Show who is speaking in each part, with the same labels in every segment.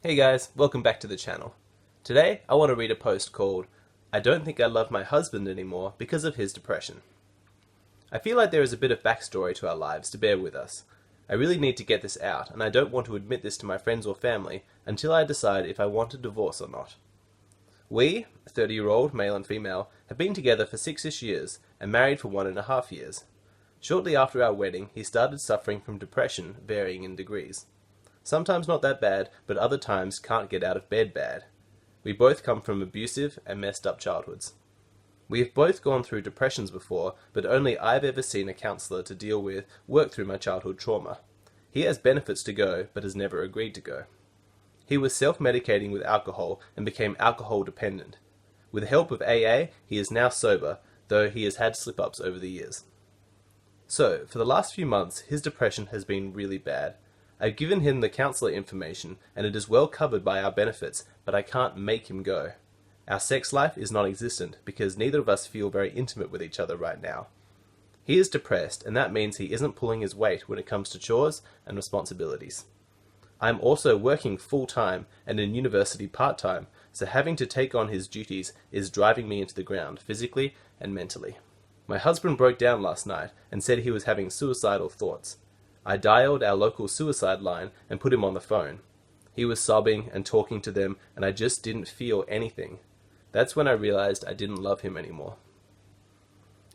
Speaker 1: Hey guys, welcome back to the channel. Today I want to read a post called "I don't think I love my husband anymore because of his depression." I feel like there is a bit of backstory to our lives to bear with us. I really need to get this out, and I don't want to admit this to my friends or family until I decide if I want a divorce or not. We, a 30-year-old male and female, have been together for 6-ish years and married for 1.5 years. Shortly after our wedding, he started suffering from depression varying in degrees. Sometimes not that bad, but other times can't get out of bed bad. We both come from abusive and messed up childhoods. We have both gone through depressions before, but only I've ever seen a counsellor to deal with work through my childhood trauma. He has benefits to go, but has never agreed to go. He was self-medicating with alcohol and became alcohol dependent. With the help of AA, he is now sober, though he has had slip-ups over the years. So, for the last few months, his depression has been really bad. I've given him the counsellor information, and it is well covered by our benefits, but I can't make him go. Our sex life is non-existent, because neither of us feel very intimate with each other right now. He is depressed, and that means he isn't pulling his weight when it comes to chores and responsibilities. I'm also working full-time and in university part-time, so having to take on his duties is driving me into the ground, physically and mentally. My husband broke down last night and said he was having suicidal thoughts. I dialed our local suicide line and put him on the phone. He was sobbing and talking to them, and I just didn't feel anything. That's when I realized I didn't love him anymore.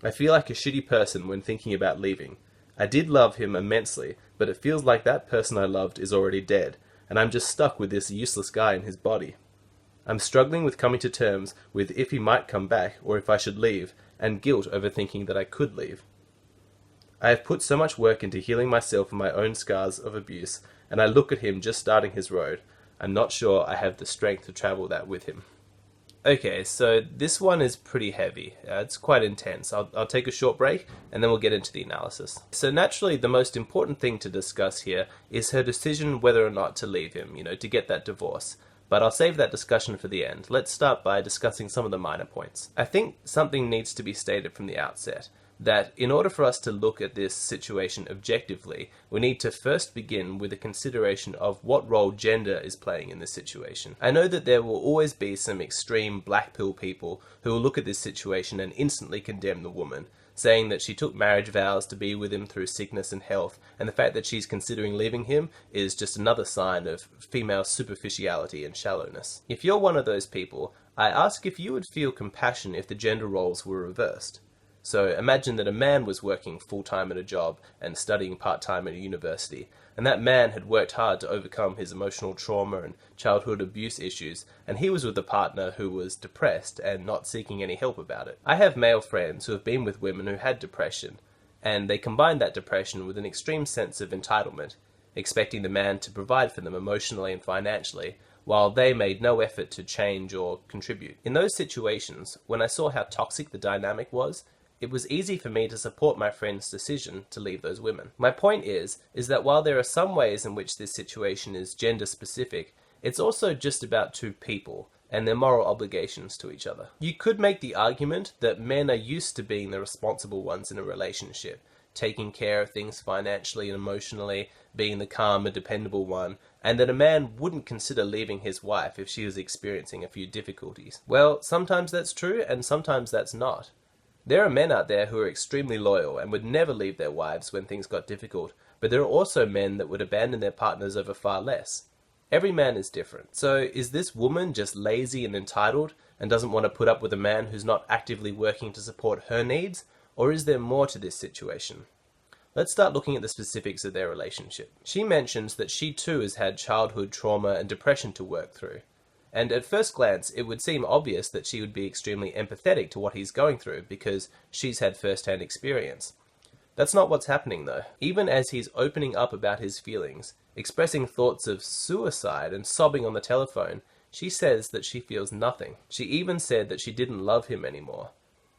Speaker 1: I feel like a shitty person when thinking about leaving. I did love him immensely, but it feels like that person I loved is already dead, and I'm just stuck with this useless guy in his body. I'm struggling with coming to terms with if he might come back or if I should leave, and guilt over thinking that I could leave. I have put so much work into healing myself from my own scars of abuse, and I look at him just starting his road. I'm not sure I have the strength to travel that with him. Okay, so this one is pretty heavy. It's quite intense. I'll take a short break, and then we'll get into the analysis. So naturally, the most important thing to discuss here is her decision whether or not to leave him, to get that divorce. But I'll save that discussion for the end. Let's start by discussing some of the minor points. I think something needs to be stated from the outset, that in order for us to look at this situation objectively, we need to first begin with a consideration of what role gender is playing in this situation. I know that there will always be some extreme black pill people who will look at this situation and instantly condemn the woman, saying that she took marriage vows to be with him through sickness and health, and the fact that she's considering leaving him is just another sign of female superficiality and shallowness. If you're one of those people, I ask if you would feel compassion if the gender roles were reversed. So imagine that a man was working full-time at a job and studying part-time at a university, and that man had worked hard to overcome his emotional trauma and childhood abuse issues, and he was with a partner who was depressed and not seeking any help about it. I have male friends who have been with women who had depression, and they combined that depression with an extreme sense of entitlement, expecting the man to provide for them emotionally and financially, while they made no effort to change or contribute. In those situations, when I saw how toxic the dynamic was, it was easy for me to support my friend's decision to leave those women. My point is that while there are some ways in which this situation is gender specific, it's also just about two people and their moral obligations to each other. You could make the argument that men are used to being the responsible ones in a relationship, taking care of things financially and emotionally, being the calm and dependable one, and that a man wouldn't consider leaving his wife if she was experiencing a few difficulties. Well, sometimes that's true and sometimes that's not. There are men out there who are extremely loyal and would never leave their wives when things got difficult, but there are also men that would abandon their partners over far less. Every man is different. So is this woman just lazy and entitled and doesn't want to put up with a man who's not actively working to support her needs, or is there more to this situation? Let's start looking at the specifics of their relationship. She mentions that she too has had childhood trauma and depression to work through. And at first glance, it would seem obvious that she would be extremely empathetic to what he's going through because she's had first-hand experience. That's not what's happening though. Even as he's opening up about his feelings, expressing thoughts of suicide and sobbing on the telephone, she says that she feels nothing. She even said that she didn't love him anymore.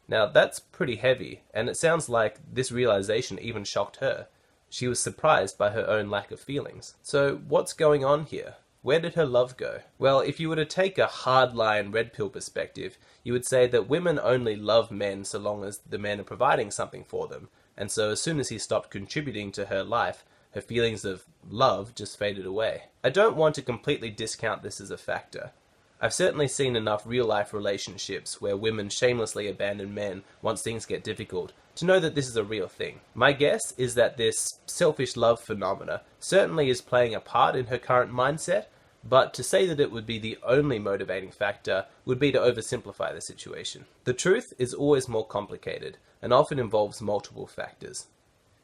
Speaker 1: Now that's pretty heavy, and it sounds like this realization even shocked her. She was surprised by her own lack of feelings. So what's going on here? Where did her love go? Well, if you were to take a hardline red pill perspective, you would say that women only love men so long as the men are providing something for them, and so as soon as he stopped contributing to her life, her feelings of love just faded away. I don't want to completely discount this as a factor. I've certainly seen enough real-life relationships where women shamelessly abandon men once things get difficult to know that this is a real thing. My guess is that this selfish love phenomena certainly is playing a part in her current mindset, but to say that it would be the only motivating factor would be to oversimplify the situation. The truth is always more complicated and often involves multiple factors.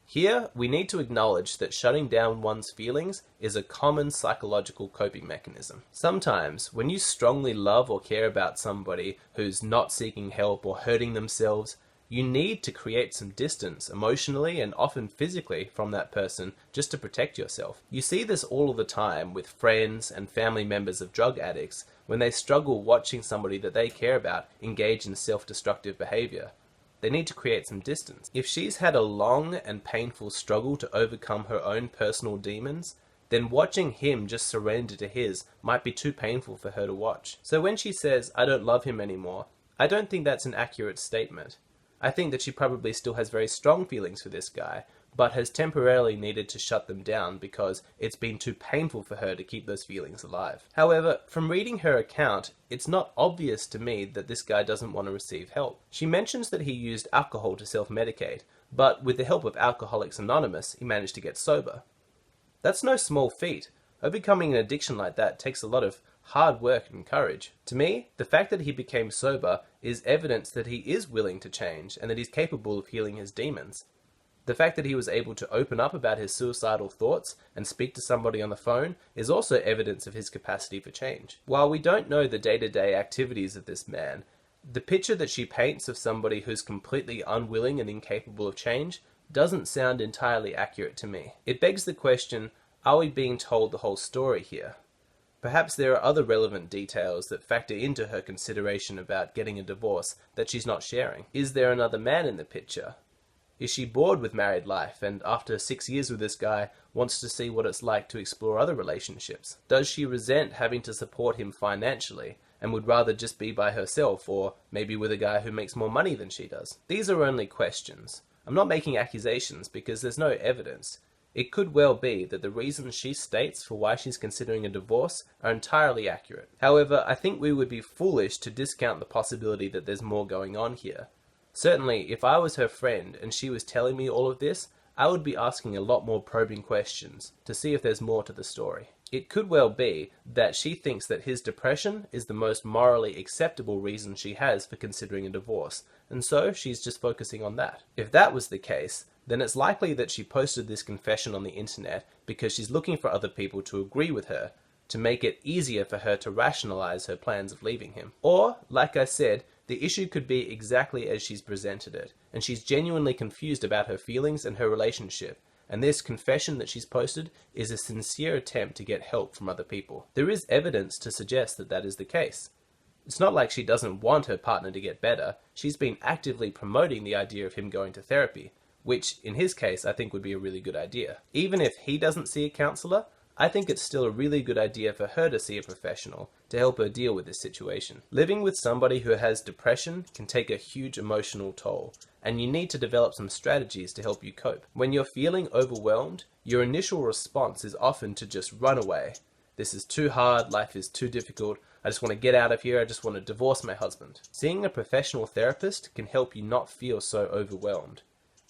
Speaker 1: Here, we need to acknowledge that shutting down one's feelings is a common psychological coping mechanism. Sometimes, when you strongly love or care about somebody who's not seeking help or hurting themselves, you need to create some distance emotionally and often physically from that person just to protect yourself. You see this all the time with friends and family members of drug addicts when they struggle watching somebody that they care about engage in self-destructive behavior. They need to create some distance. If she's had a long and painful struggle to overcome her own personal demons, then watching him just surrender to his might be too painful for her to watch. So when she says, "I don't love him anymore," I don't think that's an accurate statement. I think that she probably still has very strong feelings for this guy, but has temporarily needed to shut them down because it's been too painful for her to keep those feelings alive. However, from reading her account, it's not obvious to me that this guy doesn't want to receive help. She mentions that he used alcohol to self-medicate, but with the help of Alcoholics Anonymous, he managed to get sober. That's no small feat. Overcoming an addiction like that takes a lot of hard work and courage. To me, the fact that he became sober is evidence that he is willing to change and that he's capable of healing his demons. The fact that he was able to open up about his suicidal thoughts and speak to somebody on the phone is also evidence of his capacity for change. While we don't know the day-to-day activities of this man, the picture that she paints of somebody who's completely unwilling and incapable of change doesn't sound entirely accurate to me. It begs the question, are we being told the whole story here? Perhaps there are other relevant details that factor into her consideration about getting a divorce that she's not sharing. Is there another man in the picture? Is she bored with married life and after 6 years with this guy wants to see what it's like to explore other relationships? Does she resent having to support him financially and would rather just be by herself or maybe with a guy who makes more money than she does? These are only questions. I'm not making accusations because there's no evidence. It could well be that the reasons she states for why she's considering a divorce are entirely accurate. However, I think we would be foolish to discount the possibility that there's more going on here. Certainly, if I was her friend and she was telling me all of this, I would be asking a lot more probing questions to see if there's more to the story. It could well be that she thinks that his depression is the most morally acceptable reason she has for considering a divorce, and so she's just focusing on that. If that was the case, then it's likely that she posted this confession on the internet because she's looking for other people to agree with her, to make it easier for her to rationalize her plans of leaving him. Or, like I said, the issue could be exactly as she's presented it, and she's genuinely confused about her feelings and her relationship, and this confession that she's posted is a sincere attempt to get help from other people. There is evidence to suggest that that is the case. It's not like she doesn't want her partner to get better. She's been actively promoting the idea of him going to therapy, which in his case I think would be a really good idea. Even if he doesn't see a counselor, I think it's still a really good idea for her to see a professional to help her deal with this situation. Living with somebody who has depression can take a huge emotional toll, and you need to develop some strategies to help you cope. When you're feeling overwhelmed, your initial response is often to just run away. This is too hard, life is too difficult, I just want to get out of here, I just want to divorce my husband. Seeing a professional therapist can help you not feel so overwhelmed.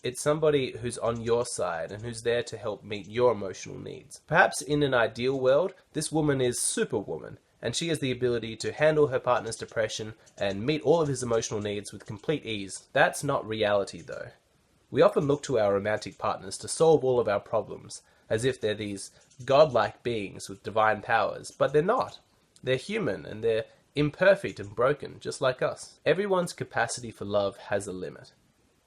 Speaker 1: It's somebody who's on your side and who's there to help meet your emotional needs. Perhaps in an ideal world, this woman is Superwoman, and she has the ability to handle her partner's depression and meet all of his emotional needs with complete ease. That's not reality though. We often look to our romantic partners to solve all of our problems, as if they're these godlike beings with divine powers, but they're not. They're human and they're imperfect and broken, just like us. Everyone's capacity for love has a limit.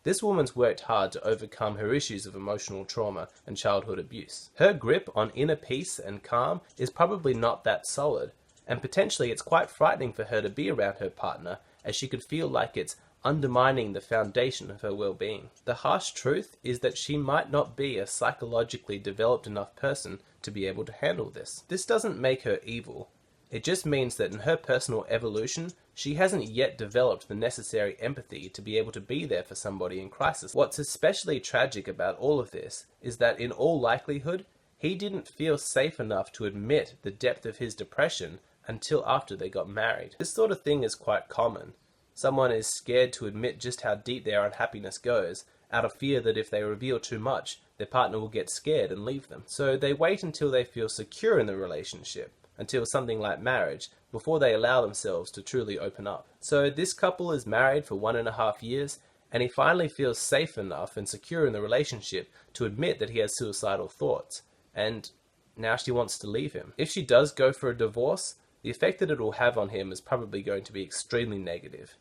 Speaker 1: This woman's worked hard to overcome her issues of emotional trauma and childhood abuse. Her grip on inner peace and calm is probably not that solid, and potentially it's quite frightening for her to be around her partner, as she could feel like it's undermining the foundation of her well-being. The harsh truth is that she might not be a psychologically developed enough person to be able to handle this. This doesn't make her evil. It just means that in her personal evolution, she hasn't yet developed the necessary empathy to be able to be there for somebody in crisis. What's especially tragic about all of this is that in all likelihood, he didn't feel safe enough to admit the depth of his depression until after they got married. This sort of thing is quite common. Someone is scared to admit just how deep their unhappiness goes, out of fear that if they reveal too much, their partner will get scared and leave them. So they wait until they feel secure in the relationship, until something like marriage, before they allow themselves to truly open up. So this couple is married for 1.5 years, and he finally feels safe enough and secure in the relationship to admit that he has suicidal thoughts, and now she wants to leave him. If she does go for a divorce, the effect that it will have on him is probably going to be extremely negative.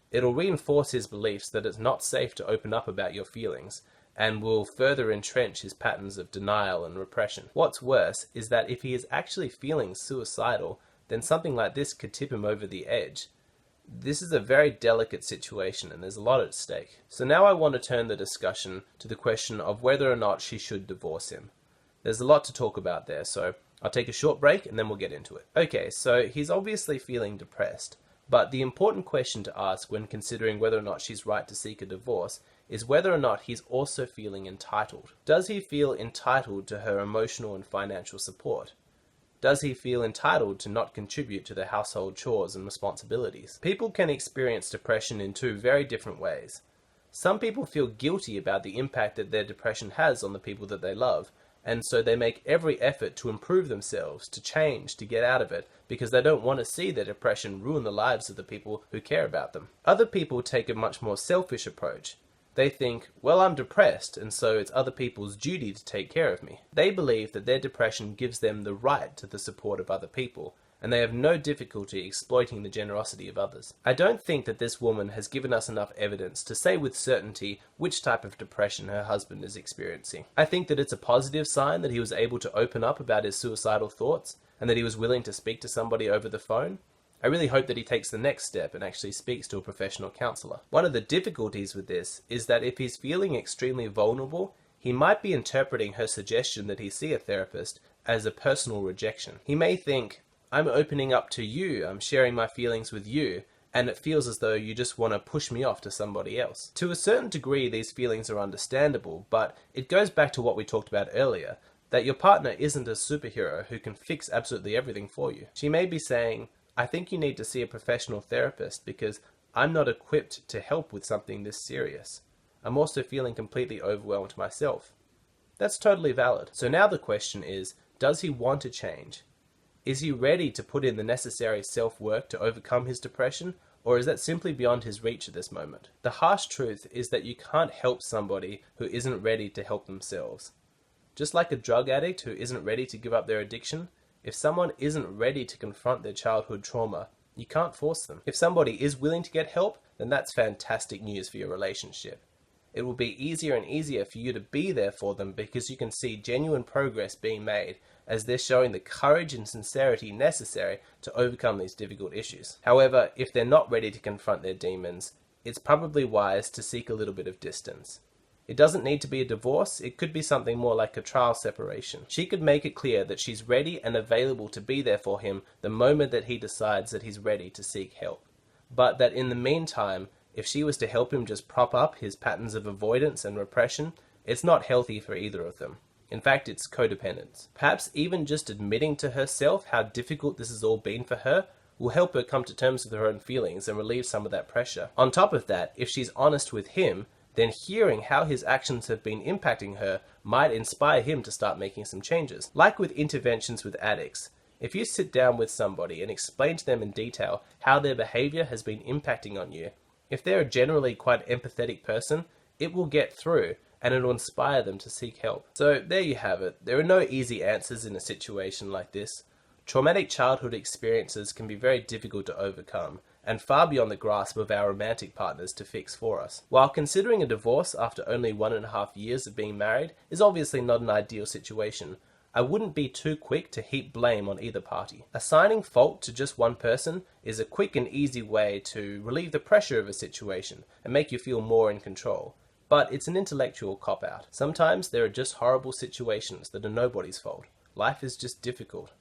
Speaker 1: It'll reinforce his beliefs that it's not safe to open up about your feelings, and will further entrench his patterns of denial and repression. What's worse is that if he is actually feeling suicidal, then something like this could tip him over the edge. This is a very delicate situation and there's a lot at stake. So now I want to turn the discussion to the question of whether or not she should divorce him. There's a lot to talk about there, so I'll take a short break and then we'll get into it. Okay, so he's obviously feeling depressed, but the important question to ask when considering whether or not she's right to seek a divorce is whether or not he's also feeling entitled. Does he feel entitled to her emotional and financial support? Does he feel entitled to not contribute to the household chores and responsibilities? People can experience depression in two very different ways. Some people feel guilty about the impact that their depression has on the people that they love, and so they make every effort to improve themselves, to change, to get out of it, because they don't want to see their depression ruin the lives of the people who care about them. Other people take a much more selfish approach. They think, well, I'm depressed, and so it's other people's duty to take care of me. They believe that their depression gives them the right to the support of other people, and they have no difficulty exploiting the generosity of others. I don't think that this woman has given us enough evidence to say with certainty which type of depression her husband is experiencing. I think that it's a positive sign that he was able to open up about his suicidal thoughts, and that he was willing to speak to somebody over the phone. I really hope that he takes the next step and actually speaks to a professional counselor. One of the difficulties with this is that if he's feeling extremely vulnerable, he might be interpreting her suggestion that he see a therapist as a personal rejection. He may think, I'm opening up to you, I'm sharing my feelings with you, and it feels as though you just want to push me off to somebody else. To a certain degree, these feelings are understandable, but it goes back to what we talked about earlier, that your partner isn't a superhero who can fix absolutely everything for you. She may be saying, I think you need to see a professional therapist because I'm not equipped to help with something this serious. I'm also feeling completely overwhelmed myself. That's totally valid. So now the question is, does he want to change? Is he ready to put in the necessary self-work to overcome his depression, or is that simply beyond his reach at this moment? The harsh truth is that you can't help somebody who isn't ready to help themselves. Just like a drug addict who isn't ready to give up their addiction, if someone isn't ready to confront their childhood trauma, you can't force them. If somebody is willing to get help, then that's fantastic news for your relationship. It will be easier and easier for you to be there for them because you can see genuine progress being made as they're showing the courage and sincerity necessary to overcome these difficult issues. However, if they're not ready to confront their demons, it's probably wise to seek a little bit of distance. It doesn't need to be a divorce, it could be something more like a trial separation. She could make it clear that she's ready and available to be there for him the moment that he decides that he's ready to seek help. But that in the meantime, if she was to help him just prop up his patterns of avoidance and repression, it's not healthy for either of them. In fact, it's codependence. Perhaps even just admitting to herself how difficult this has all been for her will help her come to terms with her own feelings and relieve some of that pressure. On top of that, if she's honest with him, then hearing how his actions have been impacting her might inspire him to start making some changes. Like with interventions with addicts, if you sit down with somebody and explain to them in detail how their behavior has been impacting on you, if they're a generally quite empathetic person, it will get through and it'll inspire them to seek help. So there you have it. There are no easy answers in a situation like this. Traumatic childhood experiences can be very difficult to overcome and far beyond the grasp of our romantic partners to fix for us. While considering a divorce after only 1.5 years of being married is obviously not an ideal situation, I wouldn't be too quick to heap blame on either party. Assigning fault to just one person is a quick and easy way to relieve the pressure of a situation and make you feel more in control. But it's an intellectual cop-out. Sometimes there are just horrible situations that are nobody's fault. Life is just difficult.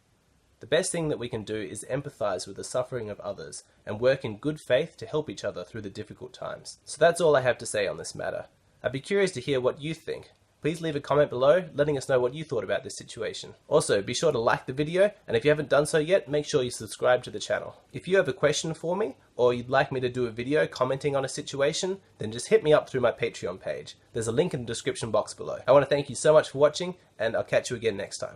Speaker 1: The best thing that we can do is empathize with the suffering of others and work in good faith to help each other through the difficult times. So that's all I have to say on this matter. I'd be curious to hear what you think. please leave a comment below letting us know what you thought about this situation. Also, be sure to like the video, and if you haven't done so yet, make sure you subscribe to the channel. If you have a question for me, or you'd like me to do a video commenting on a situation, then just hit me up through my Patreon page. There's a link in the description box below. I want to thank you so much for watching, and I'll catch you again next time.